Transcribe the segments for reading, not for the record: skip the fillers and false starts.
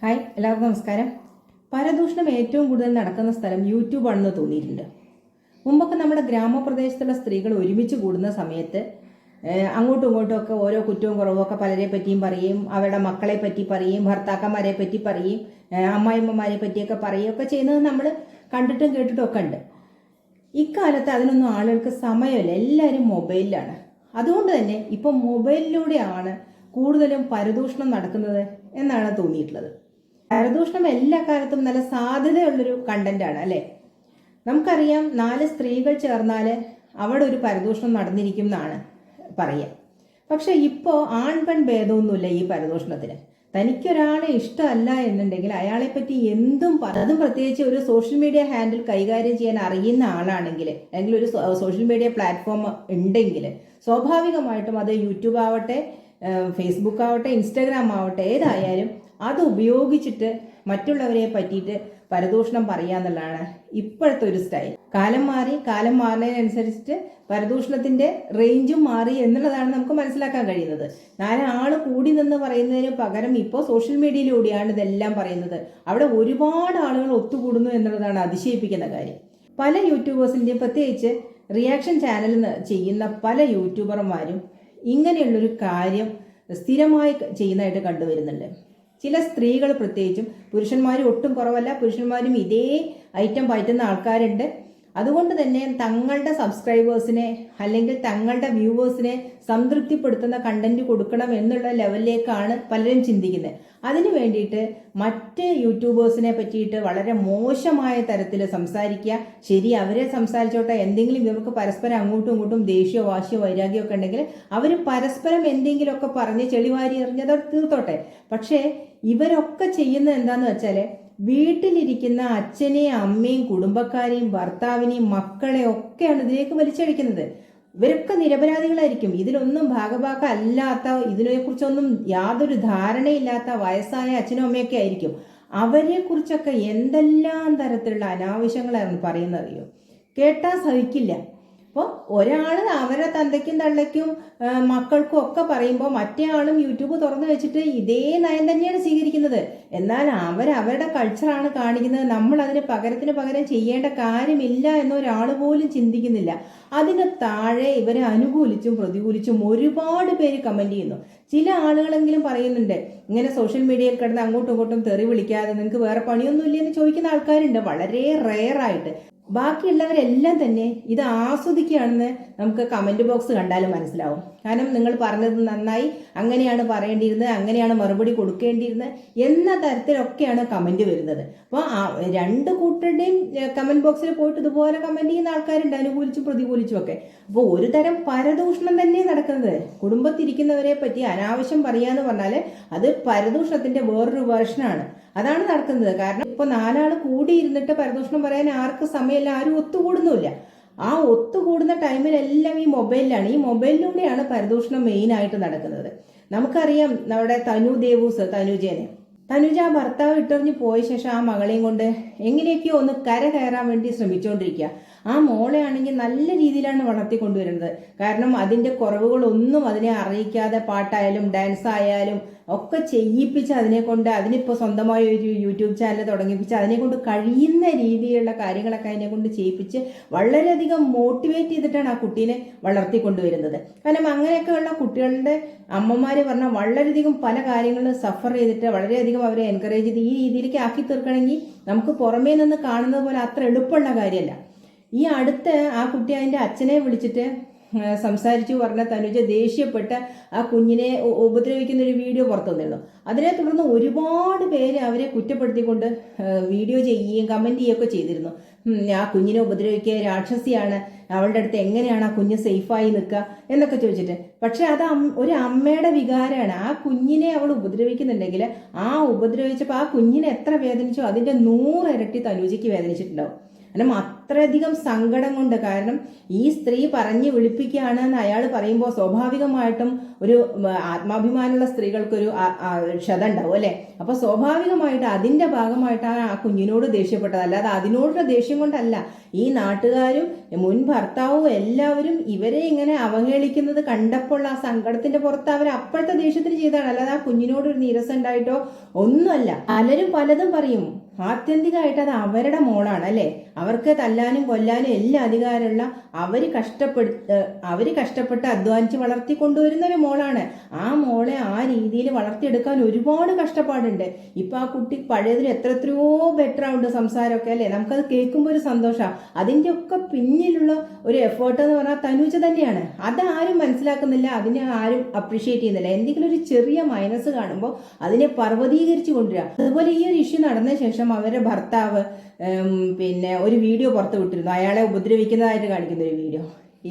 Hi, എല്ലാവർക്കും നമസ്കാരം. പരദൂഷണം ഏറ്റവും കൂടുതൽ നടക്കുന്ന സ്ഥലം യൂട്യൂബ് ആണെന്ന് തോന്നിയിട്ടുണ്ട്. മുമ്പൊക്കെ നമ്മുടെ ഗ്രാമപ്രദേശത്തുള്ള സ്ത്രീകൾ ഒരുമിച്ച് കൂടുന്ന സമയത്ത് അങ്ങോട്ടും ഇങ്ങോട്ടും ഒക്കെ ഓരോ കുറ്റവും കുറവും ഒക്കെ പലരെ പറ്റിയും പറയും, അവരുടെ മക്കളെ പറ്റി പറയും, ഭർത്താക്കന്മാരെ പറ്റി പറയും, അമ്മായിമ്മമാരെ പറ്റിയൊക്കെ പറയുകയൊക്കെ ചെയ്യുന്നത് നമ്മൾ കണ്ടിട്ടും കേട്ടിട്ടും ഒക്കെ ഉണ്ട്. ഇക്കാലത്ത് അതിനൊന്നും ആളുകൾക്ക് സമയമില്ല, എല്ലാവരും മൊബൈലിലാണ്. അതുകൊണ്ട് തന്നെ ഇപ്പം മൊബൈലിലൂടെയാണ് കൂടുതലും പരദൂഷണം നടക്കുന്നത് എന്നാണ് തോന്നിയിട്ടുള്ളത്. പരദൂഷണം എല്ലാ കാലത്തും നല്ല സാധ്യതയുള്ളൊരു കണ്ടന്റാണ് അല്ലേ. നമുക്കറിയാം, 4 സ്ത്രീകൾ ചേർന്നാൽ അവിടെ ഒരു പരദൂഷണം നടന്നിരിക്കും എന്നാണ് പറയുക. പക്ഷെ ഇപ്പോൾ ആൺപെൺ ഭേദമൊന്നുമില്ല ഈ പരദൂഷണത്തിന്. തനിക്കൊരാളെ ഇഷ്ടമല്ല എന്നുണ്ടെങ്കിൽ അയാളെ പറ്റി എന്തും അതും പ്രത്യേകിച്ച് ഒരു സോഷ്യൽ മീഡിയ ഹാൻഡിൽ കൈകാര്യം ചെയ്യാൻ അറിയുന്ന ആളാണെങ്കിൽ, അല്ലെങ്കിൽ ഒരു സോഷ്യൽ മീഡിയ പ്ലാറ്റ്ഫോം ഉണ്ടെങ്കിൽ സ്വാഭാവികമായിട്ടും അത് യൂട്യൂബ് ആവട്ടെ, ഫേസ്ബുക്ക് ആവട്ടെ, ഇൻസ്റ്റാഗ്രാം ആവട്ടെ, ഏതായാലും അത് ഉപയോഗിച്ചിട്ട് മറ്റുള്ളവരെ പറ്റിയിട്ട് പരദൂഷണം പറയാന്നുള്ളതാണ് ഇപ്പോഴത്തെ ഒരു സ്റ്റൈൽ. കാലം മാറുന്നതിനനുസരിച്ചിട്ട് പരദൂഷണത്തിന്റെ റേഞ്ചും മാറി എന്നുള്ളതാണ് നമുക്ക് മനസ്സിലാക്കാൻ കഴിയുന്നത്. 4 ആള് കൂടി നിന്ന് പറയുന്നതിന് പകരം ഇപ്പോൾ സോഷ്യൽ മീഡിയയിലൂടെയാണ് ഇതെല്ലാം പറയുന്നത്. അവിടെ ഒരുപാട് ആളുകൾ ഒത്തുകൂടുന്നു എന്നുള്ളതാണ് അതിശയിപ്പിക്കുന്ന കാര്യം. പല യൂട്യൂബേഴ്സിൻ്റെയും, പ്രത്യേകിച്ച് റിയാക്ഷൻ ചാനൽ ചെയ്യുന്ന പല യൂട്യൂബർമാരും ഇങ്ങനെയുള്ളൊരു കാര്യം സ്ഥിരമായി ചെയ്യുന്നതായിട്ട് കണ്ടുവരുന്നുണ്ട്. ചില സ്ത്രീകൾ പ്രത്യേകിച്ചും, പുരുഷന്മാരും ഒട്ടും കുറവല്ല, പുരുഷന്മാരും ഇതേ ഐറ്റം പയറ്റുന്ന ആൾക്കാരുണ്ട്. അതുകൊണ്ട് തന്നെ തങ്ങളുടെ സബ്സ്ക്രൈബേഴ്സിനെ അല്ലെങ്കിൽ തങ്ങളുടെ വ്യൂവേഴ്സിനെ സംതൃപ്തിപ്പെടുത്തുന്ന കണ്ടന്റ് കൊടുക്കണം എന്നുള്ള ലെവലിലേക്കാണ് പലരും ചിന്തിക്കുന്നത്. അതിനു വേണ്ടിയിട്ട് മറ്റ് യൂട്യൂബേഴ്സിനെ പറ്റിയിട്ട് വളരെ മോശമായ തരത്തിൽ സംസാരിക്കുക. ശരി, അവരെ സംസാരിച്ചോട്ടെ, എന്തെങ്കിലും ഇവർക്ക് പരസ്പരം അങ്ങോട്ടും ഇങ്ങോട്ടും ദേഷ്യമോ വാശിയോ വൈരാഗ്യമൊക്കെ ഉണ്ടെങ്കിൽ അവർ പരസ്പരം എന്തെങ്കിലുമൊക്കെ പറഞ്ഞ് ചെളിവാരി എറിഞ്ഞത് തീർത്തോട്ടെ. പക്ഷേ ഇവരൊക്കെ ചെയ്യുന്നത് എന്താന്ന് വെച്ചാൽ, വീട്ടിലിരിക്കുന്ന അച്ഛനെയും അമ്മയും കുടുംബക്കാരെയും ഭർത്താവിനെയും മക്കളെ ഒക്കെയാണ് ഇതിലേക്ക് വലിച്ചഴിക്കുന്നത്. ഇവരൊക്കെ നിരപരാധികളായിരിക്കും. ഇതിലൊന്നും ഭാഗഭാക്കല്ലാത്ത, ഇതിനെക്കുറിച്ചൊന്നും യാതൊരു ധാരണയില്ലാത്ത വയസ്സായ അച്ഛനും അമ്മയൊക്കെ ആയിരിക്കും. അവരെ കുറിച്ചൊക്കെ എന്തെല്ലാം തരത്തിലുള്ള അനാവശ്യങ്ങളാണ് പറയുന്നറിയോ. കേട്ടാൽ സഹിക്കില്ല. അപ്പോൾ ഒരാൾ അവരുടെ തന്തയ്ക്കും തള്ളയ്ക്കും മക്കൾക്കും ഒക്കെ പറയുമ്പോൾ മറ്റേ ആളും യൂട്യൂബ് തുറന്നു വെച്ചിട്ട് ഇതേ നയം തന്നെയാണ് സ്വീകരിക്കുന്നത്. എന്നാൽ അവരുടെ കൾച്ചറാണ് കാണിക്കുന്നത്. നമ്മൾ അതിന് പകരം ചെയ്യേണ്ട കാര്യമില്ല എന്നൊരാൾ പോലും ചിന്തിക്കുന്നില്ല. അതിന് താഴെ ഇവരെ അനുകൂലിച്ചും പ്രതികൂലിച്ചും ഒരുപാട് പേര് കമന്റ് ചെയ്യുന്നു. ചില ആളുകളെങ്കിലും പറയുന്നുണ്ട്, ഇങ്ങനെ സോഷ്യൽ മീഡിയയിൽ കിടന്ന് അങ്ങോട്ടും ഇങ്ങോട്ടും തെറി വിളിക്കാതെ നിങ്ങൾക്ക് വേറെ പണിയൊന്നുമില്ല എന്ന് ചോദിക്കുന്ന ആൾക്കാരുണ്ട്, വളരെ റെയറായിട്ട്. ബാക്കിയുള്ളവരെല്ലാം തന്നെ ഇത് ആസ്വദിക്കുകയാണെന്ന് നമുക്ക് കമന്റ് ബോക്സ് കണ്ടാലും മനസ്സിലാവും. കാരണം നിങ്ങൾ പറഞ്ഞത് നന്നായി, അങ്ങനെയാണ് പറയേണ്ടിയിരുന്നത്, അങ്ങനെയാണ് മറുപടി കൊടുക്കേണ്ടിയിരുന്നത് എന്ന തരത്തിലൊക്കെയാണ് കമന്റ് വരുന്നത്. അപ്പോൾ 2 കൂട്ടരുടെയും കമന്റ് ബോക്സിൽ പോയിട്ട് ഇതുപോലെ കമന്റ് ചെയ്യുന്ന ആൾക്കാരുണ്ട്, അനുകൂലിച്ചും പ്രതികൂലിച്ചും ഒക്കെ. അപ്പോൾ ഒരു തരം പരദൂഷണം തന്നെ നടക്കുന്നത്. കുടുംബത്തിരിക്കുന്നവരെ പറ്റി അനാവശ്യം പറയാന്ന് പറഞ്ഞാൽ അത് പരദൂഷണത്തിന്റെ വേറൊരു വേർഷനാണ്. അതാണ് നടക്കുന്നത്. കാരണം ഇപ്പൊ 4 ആള് കൂടിയിരുന്നിട്ട് പരദൂഷണം പറയാൻ ആർക്ക് സമയമില്ല, ആരും ഒത്തുകൂടുന്നില്ല. ആ ഒത്തുകൂടുന്ന ടൈമിലെല്ലാം ഈ മൊബൈലിലാണ്. ഈ മൊബൈലിലൂടെയാണ് പരദൂഷണം മെയിൻ ആയിട്ട് നടക്കുന്നത്. നമുക്കറിയാം, നമ്മുടെ തനുജ ഭർത്താവ് ഇട്ടെറിഞ്ഞ് പോയ ശേഷം ആ മകളെയും കൊണ്ട് എങ്ങനെയൊക്കെയോ ഒന്ന് കയറാൻ വേണ്ടി ശ്രമിച്ചുകൊണ്ടിരിക്കുക. ആ മോളെ ആണെങ്കിൽ നല്ല രീതിയിലാണ് വളർത്തിക്കൊണ്ടുവരുന്നത്. കാരണം അതിൻ്റെ കുറവുകളൊന്നും അതിനെ അറിയിക്കാതെ പാട്ടായാലും ഡാൻസ് ആയാലും ഒക്കെ ചെയ്യിപ്പിച്ച് അതിനിപ്പോൾ സ്വന്തമായ ഒരു യൂട്യൂബ് ചാനൽ തുടങ്ങിപ്പിച്ച് അതിനെക്കൊണ്ട് കഴിയുന്ന രീതിയിലുള്ള കാര്യങ്ങളൊക്കെ അതിനെക്കൊണ്ട് ചെയ്യിപ്പിച്ച് വളരെയധികം മോട്ടിവേറ്റ് ചെയ്തിട്ടാണ് ആ കുട്ടീനെ വളർത്തിക്കൊണ്ടുവരുന്നത്. കാരണം അങ്ങനെയൊക്കെയുള്ള കുട്ടികളുടെ അമ്മമാർ പറഞ്ഞാൽ വളരെയധികം പല കാര്യങ്ങളും സഫർ ചെയ്തിട്ട് വളരെയധികം അവരെ എൻകറേജ് ചെയ്ത് ഈ രീതിയിലേക്ക് ആക്കി തീർക്കണമെങ്കിൽ നമുക്ക് പുറമേ നിന്ന് കാണുന്നത് പോലെ അത്ര എളുപ്പമുള്ള കാര്യമല്ല. ഈ അടുത്ത് ആ കുട്ടി അതിൻ്റെ അച്ഛനെ വിളിച്ചിട്ട് സംസാരിച്ചു പറഞ്ഞ തനുജ ദേഷ്യപ്പെട്ട് ആ കുഞ്ഞിനെ ഉപദ്രവിക്കുന്ന ഒരു വീഡിയോ പുറത്തു വന്നിരുന്നു. അതിനെ തുടർന്ന് ഒരുപാട് പേര് അവരെ കുറ്റപ്പെടുത്തിക്കൊണ്ട് വീഡിയോ ചെയ്യുകയും കമന്റ് ചെയ്യുകയൊക്കെ ചെയ്തിരുന്നു. ആ കുഞ്ഞിനെ ഉപദ്രവിക്കുക രാക്ഷസിയാണ്, അവളുടെ അടുത്ത് എങ്ങനെയാണ് ആ കുഞ്ഞ് സേഫായി നിൽക്കുക എന്നൊക്കെ ചോദിച്ചിട്ട്. പക്ഷെ അത് ഒരു അമ്മയുടെ വികാരമാണ്. ആ കുഞ്ഞിനെ അവൾ ഉപദ്രവിക്കുന്നുണ്ടെങ്കിൽ ഉപദ്രവിച്ചപ്പോൾ ആ കുഞ്ഞിനെ എത്ര വേദനിച്ചോ അതിൻ്റെ 100 ഇരട്ടി തനുജയ്ക്ക് വേദനിച്ചിട്ടുണ്ടാവും. കാരണം അത്രയധികം സങ്കടം കൊണ്ട്. കാരണം ഈ സ്ത്രീ പറഞ്ഞ് വിളിപ്പിക്കുകയാണ് എന്ന് അയാൾ പറയുമ്പോൾ സ്വാഭാവികമായിട്ടും ഒരു ആത്മാഭിമാനമുള്ള സ്ത്രീകൾക്കൊരു ക്ഷത ഉണ്ടാവും അല്ലെ. അപ്പൊ സ്വാഭാവികമായിട്ട് അതിന്റെ ഭാഗമായിട്ടാണ് ആ കുഞ്ഞിനോട് ദേഷ്യപ്പെട്ടത്, അല്ലാതെ അതിനോടുള്ള ദേഷ്യം കൊണ്ടല്ല. ഈ നാട്ടുകാരും മുൻ ഭർത്താവും എല്ലാവരും ഇവരെ ഇങ്ങനെ അവഹേളിക്കുന്നത് കണ്ടപ്പോൾ ആ സങ്കടത്തിന്റെ പുറത്ത് അവർ അപ്പോഴത്തെ ദേഷ്യത്തിന് ചെയ്തതാണ്, അല്ലാതെ ആ കുഞ്ഞിനോട് ഒരു നീരസം ഉണ്ടായിട്ടോ ഒന്നുമല്ല. പലരും പലതും പറയും. ആത്യന്തികമായിട്ട് അത് അവരുടെ മോളാണ് അല്ലെ. അവർക്ക് തല്ലാനും കൊല്ലാനും എല്ലാം അധികാരമുള്ള അവര് കഷ്ടപ്പെട്ട് അധ്വാനിച്ച് വളർത്തി കൊണ്ടുവരുന്ന ഒരു മോളാണ്. ആ മോളെ ആ രീതിയിൽ വളർത്തിയെടുക്കാൻ ഒരുപാട് കഷ്ടപ്പാടുണ്ട്. ഇപ്പൊ ആ കുട്ടി പഴയതിൽ എത്രയോ ബെറ്റർ ആവുണ്ട് സംസാരമൊക്കെ അല്ലെ. നമുക്കത് കേൾക്കുമ്പോൾ ഒരു സന്തോഷമാണ്. അതിന്റെ ഒക്കെ പിന്നിലുള്ള ഒരു എഫേർട്ട് എന്ന് പറഞ്ഞാൽ തനുജ തന്നെയാണ്. അതാരും മനസ്സിലാക്കുന്നില്ല, അതിനെ ആരും അപ്രീഷിയേറ്റ് ചെയ്യുന്നില്ല. എന്തെങ്കിലും ഒരു ചെറിയ മൈനസ് കാണുമ്പോൾ അതിനെ പർവ്വതീകരിച്ചു കൊണ്ടുവരിക. അതുപോലെ ഈ ഒരു ഇഷ്യൂ നടന്ന ശേഷം അവരുടെ ഭർത്താവ് പിന്നെ ഒരു വീഡിയോ പുറത്തു വിട്ടിരുന്നു, അയാളെ ഉപദ്രവിക്കുന്നതായിട്ട് കാണിക്കുന്ന ഒരു വീഡിയോ.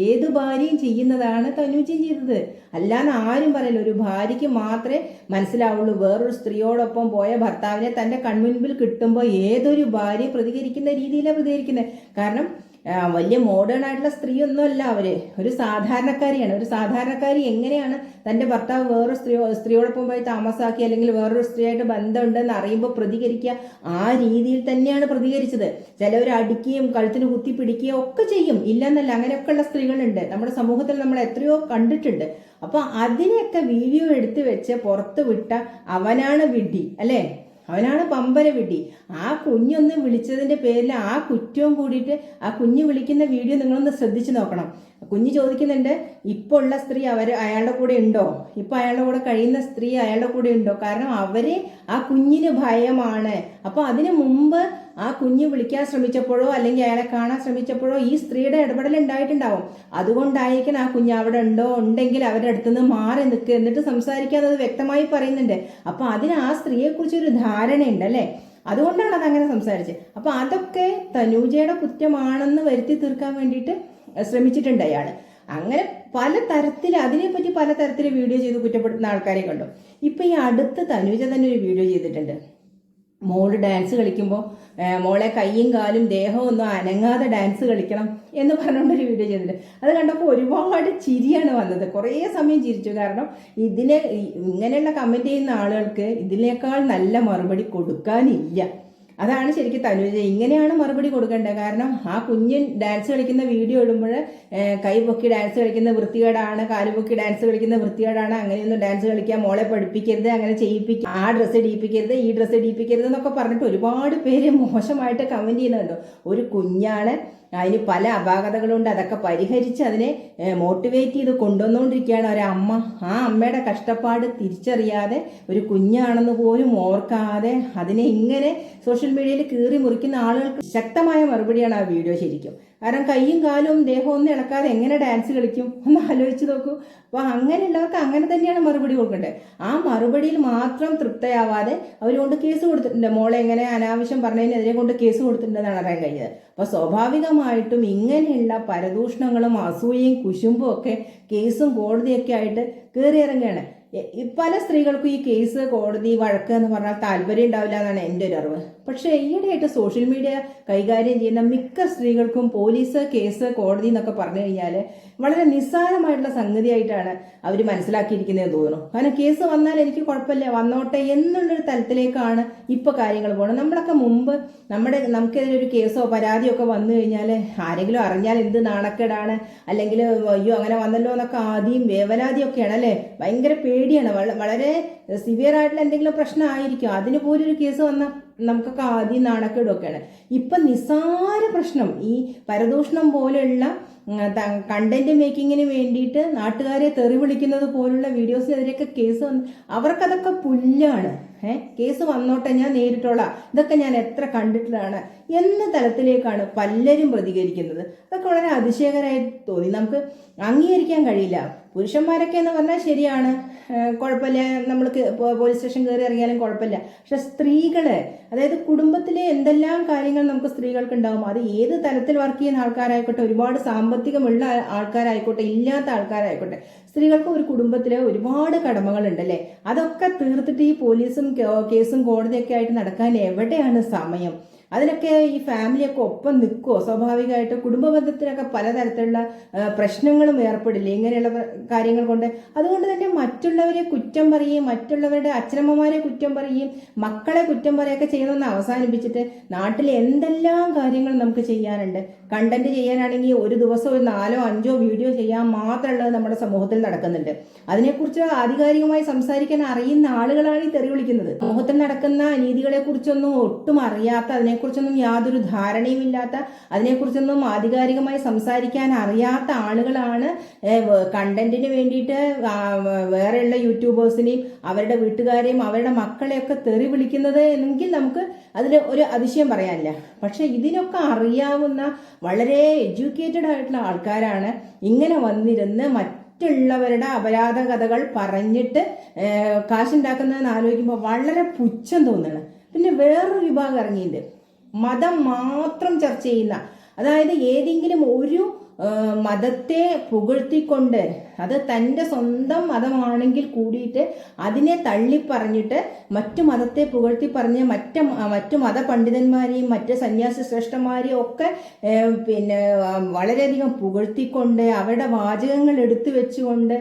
ഏത് ഭാര്യയും ചെയ്യുന്നതാണ് തനുജയും ചെയ്തത്. അല്ലാന്ന് ആരും പറയില്ല. ഒരു ഭാര്യയ്ക്ക് മാത്രമേ മനസ്സിലാവുള്ളൂ വേറൊരു സ്ത്രീയോടൊപ്പം പോയ ഭർത്താവിനെ തന്റെ കൺമുൻപിൽ കിട്ടുമ്പോൾ ഏതൊരു ഭാര്യ പ്രതികരിക്കുന്ന രീതിയിലാണ് പ്രതികരിക്കുന്നത്. കാരണം വലിയ മോഡേൺ ആയിട്ടുള്ള സ്ത്രീയൊന്നുമല്ല അവര്, ഒരു സാധാരണക്കാരിയാണ്. ഒരു സാധാരണക്കാരി എങ്ങനെയാണ് തന്റെ ഭർത്താവ് വേറൊരു സ്ത്രീയോടൊപ്പം പോയി താമസാക്കി അല്ലെങ്കിൽ വേറൊരു സ്ത്രീയായിട്ട് ബന്ധമുണ്ടെന്ന് അറിയുമ്പോൾ പ്രതികരിക്കുക, ആ രീതിയിൽ തന്നെയാണ് പ്രതികരിച്ചത്. ചിലവർ അടിക്കുകയും കഴുത്തിന് കുത്തി പിടിക്കുകയും ഒക്കെ ചെയ്യും, ഇല്ലെന്നല്ല, അങ്ങനെയൊക്കെയുള്ള സ്ത്രീകളുണ്ട് നമ്മുടെ സമൂഹത്തിൽ, നമ്മൾ എത്രയോ കണ്ടിട്ടുണ്ട്. അപ്പൊ അതിനെയൊക്കെ വീഡിയോ എടുത്തു വെച്ച് പുറത്ത് വിട്ട അവനാണ് വിഡ്ഢി അല്ലേ, അവനാണ് പമ്പര വിഡ്ഢി. ആ കുഞ്ഞൊന്ന് വിളിച്ചതിന്റെ പേരിൽ ആ കുറ്റവും കൂടിയിട്ട് ആ കുഞ്ഞ് വിളിക്കുന്ന വീഡിയോ നിങ്ങളൊന്ന് ശ്രദ്ധിച്ചു നോക്കണം. കുഞ്ഞ് ചോദിക്കുന്നുണ്ട്, ഇപ്പോൾ ഉള്ള സ്ത്രീ അയാളുടെ കൂടെ ഉണ്ടോ, ഇപ്പൊ അയാളുടെ കൂടെ കഴിയുന്ന സ്ത്രീ അയാളുടെ കൂടെ ഉണ്ടോ? കാരണം അവരെ ആ കുഞ്ഞിന് ഭയമാണ്. അപ്പൊ അതിനു മുമ്പ് ആ കുഞ്ഞ് വിളിക്കാൻ ശ്രമിച്ചപ്പോഴോ അല്ലെങ്കിൽ അയാളെ കാണാൻ ശ്രമിച്ചപ്പോഴോ ഈ സ്ത്രീയുടെ ഇടപെടൽ ഉണ്ടായിട്ടുണ്ടാവും. അതുകൊണ്ടായിരിക്കും ആ കുഞ്ഞ് അവിടെ ഉണ്ടെങ്കിൽ അവരുടെ അടുത്തുനിന്ന് മാറി നിൽക്കുക, എന്നിട്ട് സംസാരിക്കാതെ വ്യക്തമായി പറയുന്നുണ്ട്. അപ്പൊ അതിന് ആ സ്ത്രീയെ കുറിച്ച് ഒരു ധാരണയുണ്ട് അല്ലെ, അതുകൊണ്ടാണ് അതങ്ങനെ സംസാരിച്ചത്. അപ്പൊ അതൊക്കെ തനൂജയുടെ കുറ്റമാണെന്ന് വരുത്തി തീർക്കാൻ വേണ്ടിയിട്ട് ശ്രമിച്ചിട്ടുണ്ട് അയാൾ. അങ്ങനെ പല തരത്തിൽ അതിനെപ്പറ്റി പല തരത്തിൽ വീഡിയോ ചെയ്ത് കുറ്റപ്പെടുത്തുന്ന ആൾക്കാരെ കണ്ടു. ഇപ്പൊ ഈ അടുത്ത് തനൂജ തന്നെ ഒരു വീഡിയോ ചെയ്തിട്ടുണ്ട്. മോള് ഡാൻസ് കളിക്കുമ്പോൾ മോളെ കൈയും കാലും ദേഹവും ഒന്നും അനങ്ങാതെ ഡാൻസ് കളിക്കണം എന്ന് പറഞ്ഞുകൊണ്ടൊരു വീഡിയോ ചെയ്തിട്ടുണ്ട്. അത് കണ്ടപ്പോൾ ഒരുപാട് ചിരിയാണ് വന്നത്, കുറേ സമയം ചിരിച്ചു. കാരണം ഇങ്ങനെയുള്ള കമന്റ് ചെയ്യുന്ന ആളുകൾക്ക് ഇതിനേക്കാൾ നല്ല മറുപടി കൊടുക്കാനില്ല. അതാണ് ശരിക്കും തനുജ ഇങ്ങനെയാണ് മറുപടി കൊടുക്കേണ്ടത്. കാരണം ആ കുഞ്ഞൻ ഡാൻസ് കളിക്കുന്ന വീഡിയോ ഇടുമ്പോൾ കൈ പൊക്കി ഡാൻസ് കളിക്കുന്ന വൃത്തികേടാണ്, കാല് പൊക്കി ഡാൻസ് കളിക്കുന്ന വൃത്തികേടാണ്, അങ്ങനെയൊന്നും ഡാൻസ് കളിക്കാൻ മോളെ പഠിപ്പിക്കരുത്, അങ്ങനെ ചെയ്യിപ്പിക്കുക, ആ ഡ്രസ്സ് ഇടിപ്പിക്കരുത്, ഈ ഡ്രസ്സ് ഇടിപ്പിക്കരുത് എന്നൊക്കെ പറഞ്ഞിട്ട് ഒരുപാട് പേര് മോശമായിട്ട് കമന്റ് ചെയ്യുന്നുണ്ടോ. ഒരു കുഞ്ഞാണ്, അതിന് പല അപാകതകളുണ്ട്, അതൊക്കെ പരിഹരിച്ച് അതിനെ മോട്ടിവേറ്റ് ചെയ്ത് കൊണ്ടുവന്നുകൊണ്ടിരിക്കുകയാണ് ഒരമ്മ. ആ അമ്മയുടെ കഷ്ടപ്പാട് തിരിച്ചറിയാതെ ഒരു കുഞ്ഞാണെന്ന് പോലും ഓർക്കാതെ അതിനെ ഇങ്ങനെ സോഷ്യൽ മീഡിയയിൽ കീറി മുറിക്കുന്ന ആളുകൾക്ക് ശക്തമായ മറുപടിയാണ് ആ വീഡിയോ ശരിക്കും. കാരണം കൈയും കാലും ദേഹവും ഒന്നും ഇളക്കാതെ എങ്ങനെ ഡാൻസ് കളിക്കും ഒന്ന് ആലോചിച്ച് നോക്കൂ. അപ്പൊ അങ്ങനെയുള്ളവർക്ക് അങ്ങനെ തന്നെയാണ് മറുപടി കൊടുക്കേണ്ടത്. ആ മറുപടിയിൽ മാത്രം തൃപ്തയാവാതെ അവരുകൊണ്ട് കേസ് കൊടുത്തിട്ടുണ്ട്. മോളെ എങ്ങനെ അനാവശ്യം പറഞ്ഞതിനെതിരെ കൊണ്ട് കേസ് കൊടുത്തിട്ടുണ്ടെന്നാണ് അറിയാൻ കഴിഞ്ഞത്. അപ്പൊ സ്വാഭാവികമായിട്ടും ഇങ്ങനെയുള്ള പരദൂഷണങ്ങളും അസൂയയും കുശുമ്പും ഒക്കെ കേസും കോടതിയൊക്കെ ആയിട്ട് കയറിയിറങ്ങുകയാണ്. പല സ്ത്രീകൾക്കും ഈ കേസ് കോടതി വഴക്ക് എന്ന് പറഞ്ഞാൽ താല്പര്യം ഉണ്ടാവില്ല എന്നാണ് എൻ്റെ ഒരു അറിവ്. പക്ഷെ ഈയിടെയായിട്ട് സോഷ്യൽ മീഡിയ കൈകാര്യം ചെയ്യുന്ന മിക്ക സ്ത്രീകൾക്കും പോലീസ്, കേസ്, കോടതി എന്നൊക്കെ പറഞ്ഞു കഴിഞ്ഞാൽ വളരെ നിസ്സാരമായിട്ടുള്ള സംഗതിയായിട്ടാണ് അവർ മനസ്സിലാക്കിയിരിക്കുന്നതെന്ന് തോന്നുന്നു. കാരണം കേസ് വന്നാൽ എനിക്ക് കുഴപ്പമില്ല, വന്നോട്ടെ എന്നുള്ളൊരു തലത്തിലേക്കാണ് ഇപ്പൊ കാര്യങ്ങൾ പോകുന്നത്. നമ്മളൊക്കെ മുമ്പ് നമുക്കെതിരെ ഒരു കേസോ പരാതിയോ ഒക്കെ വന്നു കഴിഞ്ഞാൽ ആരെങ്കിലും അറിഞ്ഞാൽ എന്ത് നാണക്കേടാണ്, അല്ലെങ്കിൽ അയ്യോ അങ്ങനെ വന്നല്ലോ എന്നൊക്കെ ആദ്യം വേവലാതിയൊക്കെയാണ് അല്ലെ, ഭയങ്കര പേടിയാണ്. വളരെ സിവിയർ ആയിട്ടുള്ള എന്തെങ്കിലും പ്രശ്നം ആയിരിക്കും, അതിന് പോലും ഒരു കേസ് വന്നാൽ നമുക്കൊക്കെ ആദ്യം നാണക്കേടൊക്കെയാണ്. ഇപ്പം നിസ്സാര പ്രശ്നം, ഈ പരദൂഷണം പോലെയുള്ള കണ്ടന്റ് മേക്കിങ്ങിന് വേണ്ടിയിട്ട് നാട്ടുകാരെ തെറി വിളിക്കുന്നത് പോലുള്ള വീഡിയോസിനെതിരെയൊക്കെ കേസ് വന്ന് അവർക്കതൊക്കെ പുല്ലാണ്. കേസ് വന്നോട്ടെ, ഞാൻ നേരിട്ടോളാം, ഇതൊക്കെ ഞാൻ എത്ര കണ്ടിട്ടുള്ളതാണ് എന്ന തലത്തിലേക്കാണ് പലരും പ്രതികരിക്കുന്നത്. അതൊക്കെ വളരെ അതിശയകരമായി തോന്നി. നമുക്ക് അംഗീകരിക്കാൻ കഴിയില്ല. പുരുഷന്മാരൊക്കെ എന്ന് പറഞ്ഞാൽ ശരിയാണ്, കുഴപ്പമില്ല, നമ്മൾക്ക് പോലീസ് സ്റ്റേഷൻ കയറി ഇറങ്ങിയാലും കുഴപ്പമില്ല. പക്ഷെ സ്ത്രീകള്, അതായത് കുടുംബത്തിലെ എന്തെല്ലാം കാര്യങ്ങൾ നമുക്ക് സ്ത്രീകൾക്ക് ഉണ്ടാവും, അത് ഏത് തലത്തിൽ വർക്ക് ചെയ്യുന്ന ആൾക്കാരായിക്കോട്ടെ, ഒരുപാട് സാമ്പത്തികമുള്ള ആൾക്കാരായിക്കോട്ടെ, ഇല്ലാത്ത ആൾക്കാരായിക്കോട്ടെ, സ്ത്രീകൾക്ക് ഒരു കുടുംബത്തിലെ ഒരുപാട് കടമകളുണ്ട് അല്ലേ. അതൊക്കെ തീർത്തിട്ട് ഈ പോലീസും കേസും കോടതിയൊക്കെ ആയിട്ട് നടക്കാൻ എവിടെയാണ് സമയം? അതിനൊക്കെ ഈ ഫാമിലിയൊക്കെ ഒപ്പം നിൽക്കുമോ? സ്വാഭാവികമായിട്ട് കുടുംബ ബന്ധത്തിനൊക്കെ പലതരത്തിലുള്ള പ്രശ്നങ്ങളും ഏർപ്പെടില്ലേ ഇങ്ങനെയുള്ള കാര്യങ്ങൾ കൊണ്ട്? അതുകൊണ്ട് തന്നെ മറ്റുള്ളവരെ കുറ്റം പറയുകയും മറ്റുള്ളവരുടെ അച്ഛനമ്മമാരെ കുറ്റം പറയുകയും മക്കളെ കുറ്റം പറയുകയൊക്കെ ചെയ്യുന്നതെന്ന് അവസാനിപ്പിച്ചിട്ട് നാട്ടിൽ എന്തെല്ലാം കാര്യങ്ങൾ നമുക്ക് ചെയ്യാനുണ്ട്. കണ്ടന്റ് ചെയ്യാനാണെങ്കിൽ ഒരു ദിവസം ഒരു 4-5 വീഡിയോ ചെയ്യാൻ മാത്രമുള്ളത് നമ്മുടെ സമൂഹത്തിൽ നടക്കുന്നുണ്ട്. അതിനെക്കുറിച്ച് ആധികാരികമായി സംസാരിക്കാൻ അറിയുന്ന ആളുകളാണ് ഈ തെറി വിളിക്കുന്നത്. സമൂഹത്തിൽ നടക്കുന്ന അനീതികളെ കുറിച്ചൊന്നും ഒട്ടും അറിയാത്ത, അതിനെക്കുറിച്ചൊന്നും യാതൊരു ധാരണയും ഇല്ലാത്ത, അതിനെക്കുറിച്ചൊന്നും ആധികാരികമായി സംസാരിക്കാൻ അറിയാത്ത ആളുകളാണ് കണ്ടന്റിന് വേണ്ടിയിട്ട് വേറെയുള്ള യൂട്യൂബേഴ്സിനെയും അവരുടെ വീട്ടുകാരെയും അവരുടെ മക്കളെയൊക്കെ തെറി വിളിക്കുന്നത് എങ്കിൽ നമുക്ക് അതിൽ ഒരു അതിശയം പറയാനില്ല. പക്ഷെ ഇതിനൊക്കെ അറിയാവുന്ന വളരെ എഡ്യൂക്കേറ്റഡ് ആയിട്ടുള്ള ആൾക്കാരാണ് ഇങ്ങനെ വന്നിരുന്ന് മറ്റുള്ളവരുടെ അപരാധ കഥകൾ പറഞ്ഞിട്ട് കാശുണ്ടാക്കുന്നതെന്ന് ആലോചിക്കുമ്പോൾ വളരെ പുച്ഛം തോന്നുന്നു. പിന്നെ വേറൊരു വിഭാഗം ഇറങ്ങിയിട്ടുണ്ട്, മതം മാത്രം ചർച്ച ചെയ്യുന്ന, അതായത് ഏതെങ്കിലും ഒരു മതത്തെ പുകഴ്ത്തിക്കൊണ്ട്, അത് തൻ്റെ സ്വന്തം മതമാണെങ്കിൽ കൂടിയിട്ട് അതിനെ തള്ളിപ്പറഞ്ഞിട്ട് മറ്റു മതത്തെ പുകഴ്ത്തി പറഞ്ഞ് മറ്റു മതപണ്ഡിതന്മാരെയും മറ്റ് സന്യാസി ശ്രേഷ്ഠന്മാരെയും ഒക്കെ പിന്നെ വളരെയധികം പുകഴ്ത്തിക്കൊണ്ട് അവരുടെ വാചകങ്ങൾ എടുത്തു വെച്ചുകൊണ്ട്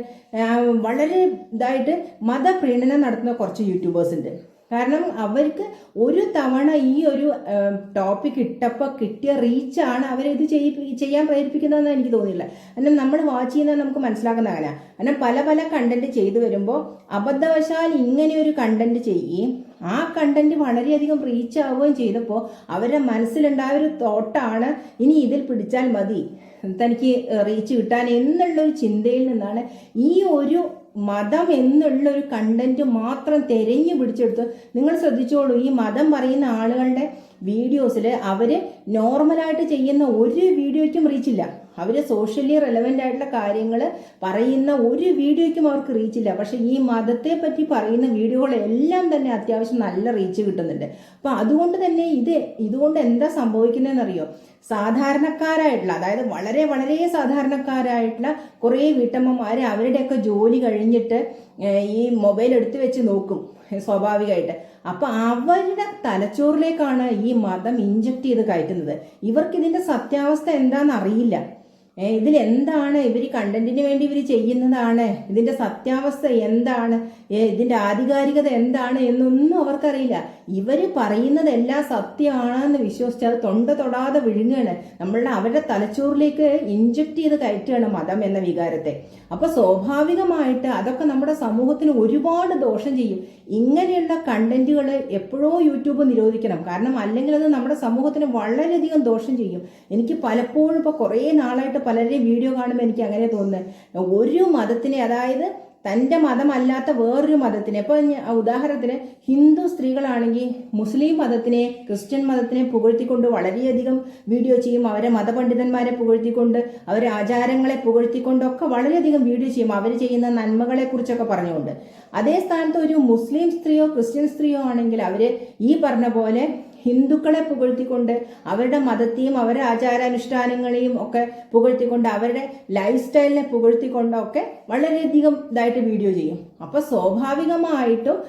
വളരെ ഇതായിട്ട് മതപ്രീണനം നടത്തുന്ന കുറച്ച് യൂട്യൂബേഴ്സ് ഉണ്ട്. കാരണം അവർക്ക് ഒരു തവണ ഈ ഒരു ടോപ്പിക് ഇട്ടപ്പോൾ കിട്ടിയ റീച്ചാണ് അവരിത് ചെയ്യാൻ പ്രേരിപ്പിക്കുന്നതെന്ന് എനിക്ക് തോന്നിയില്ല. കാരണം നമ്മൾ വാച്ച് ചെയ്യുന്നത് നമുക്ക് മനസ്സിലാക്കുന്ന അങ്ങനെ. കാരണം പല പല കണ്ടന്റ് ചെയ്തു വരുമ്പോൾ അബദ്ധവശാൽ ഇങ്ങനെ ഒരു കണ്ടന്റ് ചെയ്യുകയും ആ കണ്ടന്റ് വളരെയധികം റീച്ച് ആവുകയും ചെയ്തപ്പോൾ അവരുടെ മനസ്സിലുണ്ടായ ഒരു തോട്ടാണ് ഇനി ഇതിൽ പിടിച്ചാൽ മതി തനിക്ക് റീച്ച് കിട്ടാൻ എന്നുള്ളൊരു ചിന്തയിൽ നിന്നാണ് ഈ ഒരു മതം എന്നുള്ളൊരു കണ്ടന്റ് മാത്രം തിരഞ്ഞു പിടിച്ചെടുത്ത്. നിങ്ങൾ ശ്രദ്ധിച്ചോളൂ, ഈ മതം പറയുന്ന ആളുകളുടെ വീഡിയോസിൽ അവർ നോർമലായിട്ട് ചെയ്യുന്ന ഒരു വീഡിയോയ്ക്കും റീച്ചില്ല. അവർ സോഷ്യലി റെലവൻ്റ് ആയിട്ടുള്ള കാര്യങ്ങൾ പറയുന്ന ഒരു വീഡിയോയ്ക്കും അവർക്ക് റീച്ചില്ല. പക്ഷെ ഈ മതത്തെ പറ്റി പറയുന്ന വീഡിയോകളെല്ലാം തന്നെ അത്യാവശ്യം നല്ല റീച്ച് കിട്ടുന്നുണ്ട്. അപ്പം അതുകൊണ്ട് തന്നെ ഇതുകൊണ്ട് എന്താ സംഭവിക്കുന്നതെന്നറിയോ? സാധാരണക്കാരായിട്ടുള്ള, അതായത് വളരെ വളരെ സാധാരണക്കാരായിട്ടുള്ള കുറേ വീട്ടമ്മമാർ അവരുടെയൊക്കെ ജോലി കഴിഞ്ഞിട്ട് ഈ മൊബൈൽ എടുത്തു വെച്ച് നോക്കും സ്വാഭാവികമായിട്ട്. അപ്പം അവരുടെ തലച്ചോറിലേക്കാണ് ഈ മതം ഇഞ്ചക്ട് ചെയ്ത് കയറ്റുന്നത്. ഇവർക്കിതിൻ്റെ സത്യാവസ്ഥ എന്താണെന്ന് അറിയില്ല. ഇതിലെന്താണ് ഇവർ കണ്ടന്റിന് വേണ്ടി ഇവർ ചെയ്യുന്നതാണ്, ഇതിൻ്റെ സത്യാവസ്ഥ എന്താണ്, ഇതിൻ്റെ ആധികാരികത എന്താണ് എന്നൊന്നും അവർക്കറിയില്ല. ഇവർ പറയുന്നതെല്ലാം സത്യമാണെന്ന് വിശ്വസിച്ച് അത് തൊണ്ട തൊടാതെ വിഴുങ്ങുകയാണ്. അവരുടെ തലച്ചോറിലേക്ക് ഇഞ്ചക്ട് ചെയ്ത് കയറ്റുകയാണ് മതം എന്ന വികാരത്തെ. അപ്പോൾ സ്വാഭാവികമായിട്ട് അതൊക്കെ നമ്മുടെ സമൂഹത്തിന് ഒരുപാട് ദോഷം ചെയ്യും. ഇങ്ങനെയുള്ള കണ്ടന്റുകൾ എപ്പോഴോ യൂട്യൂബ് നിരോധിക്കണം. കാരണം അല്ലെങ്കിൽ അത് നമ്മുടെ സമൂഹത്തിന് വളരെയധികം ദോഷം ചെയ്യും. എനിക്ക് പലപ്പോഴും ഇപ്പോൾ കുറേ നാളായിട്ട് പലരുടെയും വീഡിയോ കാണുമ്പോൾ എനിക്ക് അങ്ങനെ തോന്നുന്നത്, ഒരു മതത്തിനെ, അതായത് തൻ്റെ മതമല്ലാത്ത വേറൊരു മതത്തിനെ, ഇപ്പോൾ ഉദാഹരണത്തിന് ഹിന്ദു സ്ത്രീകളാണെങ്കിൽ മുസ്ലിം മതത്തിനെ, ക്രിസ്ത്യൻ മതത്തിനെ പുകഴ്ത്തിക്കൊണ്ട് വളരെയധികം വീഡിയോ ചെയ്യും. അവരെ മതപണ്ഡിതന്മാരെ പുകഴ്ത്തിക്കൊണ്ട്, അവരെ ആചാരങ്ങളെ പുകഴ്ത്തിക്കൊണ്ടൊക്കെ വളരെയധികം വീഡിയോ ചെയ്യും, അവർ ചെയ്യുന്ന നന്മകളെ കുറിച്ചൊക്കെ പറഞ്ഞുകൊണ്ട്. അതേ സ്ഥാനത്ത് ഒരു മുസ്ലിം സ്ത്രീയോ ക്രിസ്ത്യൻ സ്ത്രീയോ ആണെങ്കിൽ അവർ ഈ പറഞ്ഞ പോലെ ഹിന്ദുക്കളെ പുകഴ്ത്തിക്കൊണ്ട് അവരുടെ മതത്തെയും അവരുടെ ആചാരാനുഷ്ഠാനങ്ങളെയും ഒക്കെ പുകഴ്ത്തിക്കൊണ്ട് അവരുടെ ലൈഫ് സ്റ്റൈലിനെ പുകഴ്ത്തിക്കൊണ്ടൊക്കെ വളരെയധികം ഇതായിട്ട് വീഡിയോ ചെയ്യും. അപ്പോൾ സ്വാഭാവികമായിട്ടും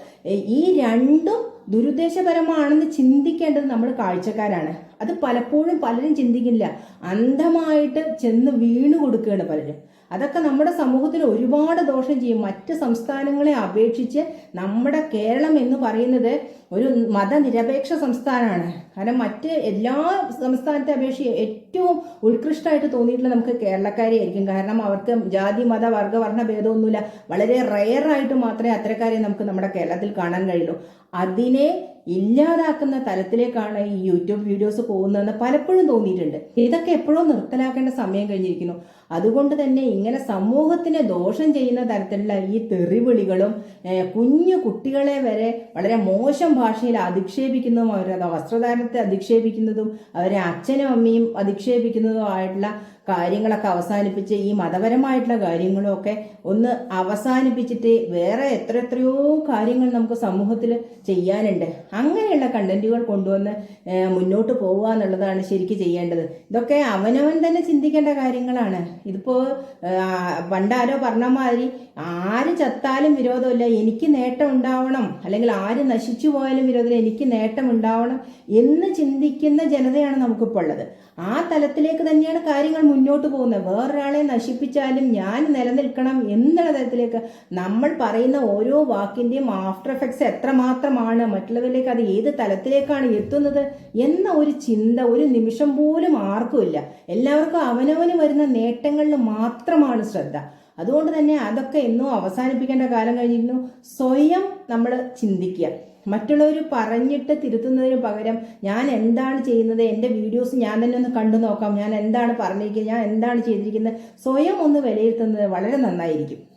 ഈ രണ്ടും ദുരുദ്ദേശപരമാണെന്ന് ചിന്തിക്കേണ്ടത് നമ്മൾ കാഴ്ചക്കാരാണ്. അത് പലപ്പോഴും പലരും ചിന്തിക്കില്ല, അന്ധമായിട്ട് ചെന്ന് വീണു കൊടുക്കുകയാണ് പലരും. അതൊക്കെ നമ്മുടെ സമൂഹത്തിന് ഒരുപാട് ദോഷം ചെയ്യും. മറ്റ് സംസ്ഥാനങ്ങളെ അപേക്ഷിച്ച് നമ്മുടെ കേരളം എന്ന് പറയുന്നത് ഒരു മതനിരപേക്ഷ സംസ്ഥാനമാണ്. കാരണം മറ്റ് എല്ലാ സംസ്ഥാനത്തെ അപേക്ഷിച്ച് ഏറ്റവും ഉത്കൃഷ്ടമായിട്ട് തോന്നിയിട്ടുള്ള നമുക്ക് കേരളക്കാരെ ആയിരിക്കും. കാരണം അവർക്ക് ജാതി മത വർഗ വർണ്ണ ഭേദമൊന്നുമില്ല. വളരെ റെയറായിട്ട് മാത്രമേ അത്തരക്കാരെ നമുക്ക് നമ്മുടെ കേരളത്തിൽ കാണാൻ കഴിയുള്ളൂ. അതിനെ ഇല്ലാതാക്കുന്ന തലത്തിലേക്കാണ് ഈ യൂട്യൂബ് വീഡിയോസ് പോകുന്നതെന്ന് പലപ്പോഴും തോന്നിയിട്ടുണ്ട്. ഇതൊക്കെ എപ്പോഴും നിർത്തലാക്കേണ്ട സമയം കഴിഞ്ഞിരിക്കുന്നു. അതുകൊണ്ട് തന്നെ ഇങ്ങനെ സമൂഹത്തിന് ദോഷം ചെയ്യുന്ന തരത്തിലുള്ള ഈ തെറിവിളികളും കുഞ്ഞു കുട്ടികളെ വരെ വളരെ മോശം ഭാഷയിൽ അധിക്ഷേപിക്കുന്നതും അവരുടെ വസ്ത്രധാരണത്തെ അധിക്ഷേപിക്കുന്നതും അവരെ അച്ഛനും അമ്മയും അധിക്ഷേപിക്കുന്നതും ആയിട്ടുള്ള കാര്യങ്ങളൊക്കെ അവസാനിപ്പിച്ച് ഈ മതപരമായിട്ടുള്ള കാര്യങ്ങളൊക്കെ ഒന്ന് അവസാനിപ്പിച്ചിട്ട് വേറെ എത്രയോ കാര്യങ്ങൾ നമുക്ക് സമൂഹത്തിൽ ചെയ്യാനുണ്ട്. അങ്ങനെയുള്ള കണ്ടന്റുകൾ കൊണ്ടുവന്ന് മുന്നോട്ട് പോവുക എന്നുള്ളതാണ് ശരിക്കും ചെയ്യേണ്ടത്. ഇതൊക്കെ അവനവൻ തന്നെ ചിന്തിക്കേണ്ട കാര്യങ്ങളാണ്. ഇതിപ്പോൾ പണ്ടാരോ പറഞ്ഞ മാതിരി ആര് ചത്താലും വിരോധമില്ല, എനിക്ക് നേട്ടം ഉണ്ടാവണം, അല്ലെങ്കിൽ ആര് നശിച്ചു പോയാലും വിരോധമില്ല, എനിക്ക് നേട്ടം ഉണ്ടാവണം എന്ന് ചിന്തിക്കുന്ന ജനതയാണ് നമുക്കിപ്പോൾ ഉള്ളത്. ആ തലത്തിലേക്ക് തന്നെയാണ് കാര്യങ്ങൾ മുന്നോട്ട് പോകുന്നത്. വേറൊരാളെ നശിപ്പിച്ചാലും ഞാൻ നിലനിൽക്കണം എന്നുള്ള തരത്തിലേക്ക് നമ്മൾ പറയുന്ന ഓരോ വാക്കിൻ്റെയും ആഫ്റ്റർ എഫക്ട്സ് എത്രമാത്രമാണ്, മറ്റുള്ളവരിലേക്ക് അത് ഏത് തലത്തിലേക്കാണ് എത്തുന്നത് എന്ന ഒരു ചിന്ത ഒരു നിമിഷം പോലും ആർക്കുമില്ല. എല്ലാവർക്കും അവനവന് വരുന്ന നേട്ടങ്ങളിൽ മാത്രമാണ് ശ്രദ്ധ. അതുകൊണ്ട് തന്നെ അതൊക്കെ എന്നോ അവസാനിപ്പിക്കേണ്ട കാലം കഴിഞ്ഞിരുന്നു. സ്വയം നമ്മൾ ചിന്തിക്കുക. മറ്റുള്ളവർ പറഞ്ഞിട്ട് തിരുത്തുന്നതിന് പകരം ഞാൻ എന്താണ് ചെയ്യുന്നത്, എൻ്റെ വീഡിയോസ് ഞാൻ തന്നെ ഒന്ന് കണ്ടു നോക്കാം, ഞാൻ എന്താണ് പറഞ്ഞിരിക്കുന്നത്, ഞാൻ എന്താണ് ചെയ്തിരിക്കുന്നത്, സ്വയം ഒന്ന് വിലയിരുത്തുന്നത് വളരെ നന്നായിരിക്കും.